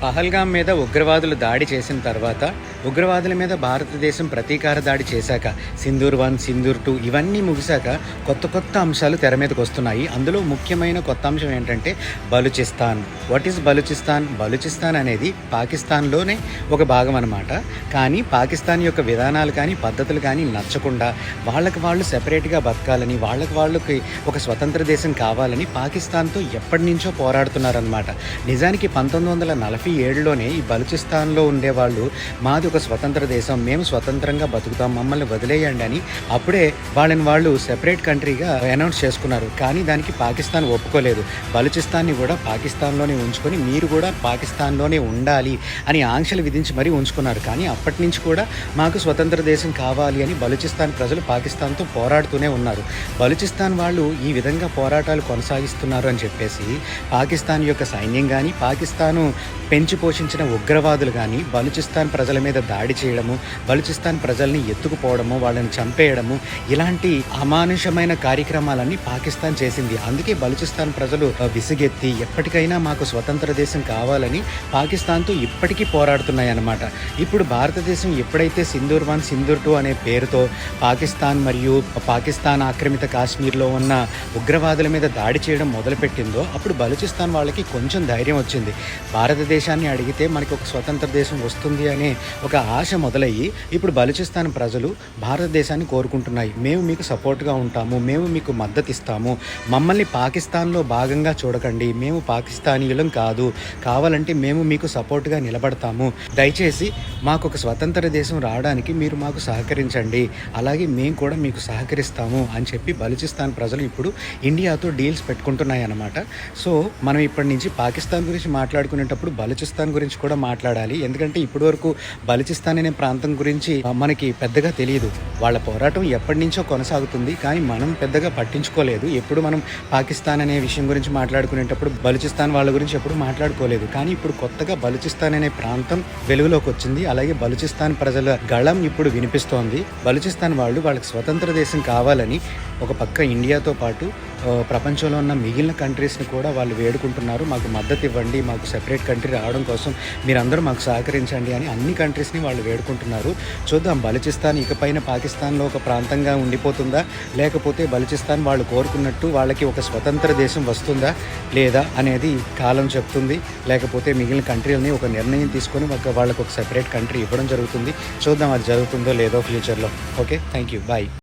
పహల్గాం మీద ఉగ్రవాదులు దాడి చేసిన తర్వాత, ఉగ్రవాదుల మీద భారతదేశం ప్రతీకార దాడి చేశాక, సింధూర్ 1, సింధూర్ 2 ఇవన్నీ ముగిశాక కొత్త కొత్త అంశాలు తెర మీదకొస్తున్నాయి. అందులో ముఖ్యమైన కొత్త అంశం ఏంటంటే బలూచిస్తాన్. What is Balochistan? బలూచిస్తాన్ అనేది పాకిస్తాన్‌లోనే ఒక భాగం అనమాట. కానీ పాకిస్తాన్ యొక్క విధానాలు కానీ, పద్ధతులు కానీ నచ్చకుండా వాళ్ళకి వాళ్ళు సెపరేట్‌గా బతకాలని, వాళ్ళకి ఒక స్వతంత్ర దేశం కావాలని పాకిస్తాన్‌తో ఎప్పటినుంచో పోరాడుతున్నారనమాట. నిజానికి 1947లోనే ఈ బలూచిస్తాన్‌లో ఉండేవాళ్ళు మాది ఒక స్వతంత్ర దేశం, మేము స్వతంత్రంగా బతుకుతాం, మమ్మల్ని వదిలేయండి అని అప్పుడే వాళ్ళని వాళ్ళు సెపరేట్ కంట్రీగా అనౌన్స్ చేసుకున్నారు. కానీ దానికి పాకిస్తాన్ ఒప్పుకోలేదు. బలూచిస్తాన్ని కూడా పాకిస్తాన్‌లోనే ఉంచుకొని మీరు కూడా పాకిస్తాన్‌లోనే ఉండాలి అని ఆంక్షలు విధించి మరీ ఉంచుకున్నారు. కానీ అప్పటి నుంచి కూడా మాకు స్వతంత్ర దేశం కావాలి అని బలూచిస్తాన్ ప్రజలు పాకిస్తాన్‌తో పోరాడుతూనే ఉన్నారు. బలూచిస్తాన్ వాళ్ళు ఈ విధంగా పోరాటాలు కొనసాగిస్తున్నారు అని చెప్పేసి పాకిస్తాన్ యొక్క సైన్యం కానీ, పాకిస్తాను పెంచి పోషించిన ఉగ్రవాదులు కానీ బలూచిస్తాన్ ప్రజల మీద దాడి చేయడము, బలూచిస్తాన్ ప్రజల్ని ఎత్తుకుపోవడము, వాళ్ళని చంపేయడము, ఇలాంటి అమానుషమైన కార్యక్రమాలన్నీ పాకిస్తాన్ చేసింది. అందుకే బలూచిస్తాన్ ప్రజలు విసుగెత్తి ఎప్పటికైనా మాకు స్వతంత్ర దేశం కావాలని పాకిస్తాన్తో ఇప్పటికీ పోరాడుతున్నాయన్నమాట. ఇప్పుడు భారతదేశం ఎప్పుడైతే సింధూర్ 1, సింధూర్ 2 అనే పేరుతో పాకిస్తాన్ మరియు పాకిస్తాన్ ఆక్రమిత కాశ్మీర్లో ఉన్న ఉగ్రవాదుల మీద దాడి చేయడం మొదలుపెట్టిందో అప్పుడు బలూచిస్తాన్ వాళ్ళకి కొంచెం ధైర్యం వచ్చింది. భారతదేశాన్ని అడిగితే మనకి ఒక స్వతంత్ర దేశం వస్తుంది అనే ఒక ఆశ మొదలయ్యి ఇప్పుడు బలూచిస్తాన్ ప్రజలు భారతదేశాన్ని కోరుకుంటున్నాయి. మేము మీకు సపోర్ట్గా ఉంటాము, మేము మీకు మద్దతు ఇస్తాము, మమ్మల్ని పాకిస్తాన్లో భాగంగా చూడకండి, మేము పాకిస్తానీయులం కాదు, కావాలంటే మేము మీకు సపోర్ట్గా నిలబడతాము, దయచేసి మాకు ఒక స్వతంత్ర దేశం రావడానికి మీరు మాకు సహకరించండి, అలాగే మేము కూడా మీకు సహకరిస్తాము అని చెప్పి బలూచిస్తాన్ ప్రజలు ఇప్పుడు ఇండియాతో డీల్స్ పెట్టుకుంటున్నాయి అన్నమాట. సో మనం ఇప్పటి నుంచి పాకిస్తాన్ గురించి మాట్లాడుకునేటప్పుడు బలూచిస్తాన్ గురించి కూడా మాట్లాడాలి. ఎందుకంటే ఇప్పటి వరకు బలూచిస్తాన్ అనే ప్రాంతం గురించి మనకి పెద్దగా తెలియదు. వాళ్ళ పోరాటం ఎప్పటి నుంచో కొనసాగుతుంది, కానీ మనం పెద్దగా పట్టించుకోలేదు. ఎప్పుడు మనం పాకిస్తాన్ అనే విషయం గురించి మాట్లాడుకునేటప్పుడు బలూచిస్తాన్ వాళ్ళ గురించి ఎప్పుడు మాట్లాడుకోలేదు. కానీ ఇప్పుడు కొత్తగా బలూచిస్తాన్ అనే ప్రాంతం వెలుగులోకి వచ్చింది. అలాగే బలూచిస్తాన్ ప్రజల గళం ఇప్పుడు వినిపిస్తోంది. బలూచిస్తాన్ వాళ్ళు వాళ్ళకి స్వతంత్ర దేశం కావాలని ఒక పక్క ఇండియాతో పాటు ప్రపంచంలో ఉన్న మిగిలిన కంట్రీస్ని కూడా వాళ్ళు వేడుకుంటున్నారు. మాకు మద్దతు ఇవ్వండి, మాకు సెపరేట్ కంట్రీ రావడం కోసం మీరందరూ మాకు సహకరించండి అని అన్ని కంట్రీస్ని వాళ్ళు వేడుకుంటున్నారు. చూద్దాం బలూచిస్తాన్ ఇకపైన పాకిస్తాన్లో ఒక ప్రాంతంగా ఉండిపోతుందా, లేకపోతే బలూచిస్తాన్ వాళ్ళు కోరుకున్నట్టు వాళ్ళకి ఒక స్వతంత్ర దేశం వస్తుందా లేదా అనేది కాలం చెప్తుంది. లేకపోతే మిగిలిన కంట్రీలని ఒక నిర్ణయం తీసుకొని వాళ్ళకు ఒక సెపరేట్ కంట్రీ ఇవ్వడం జరుగుతుంది. చూద్దాం అది జరుగుతుందో లేదో ఫ్యూచర్లో. Okay, thank you, bye.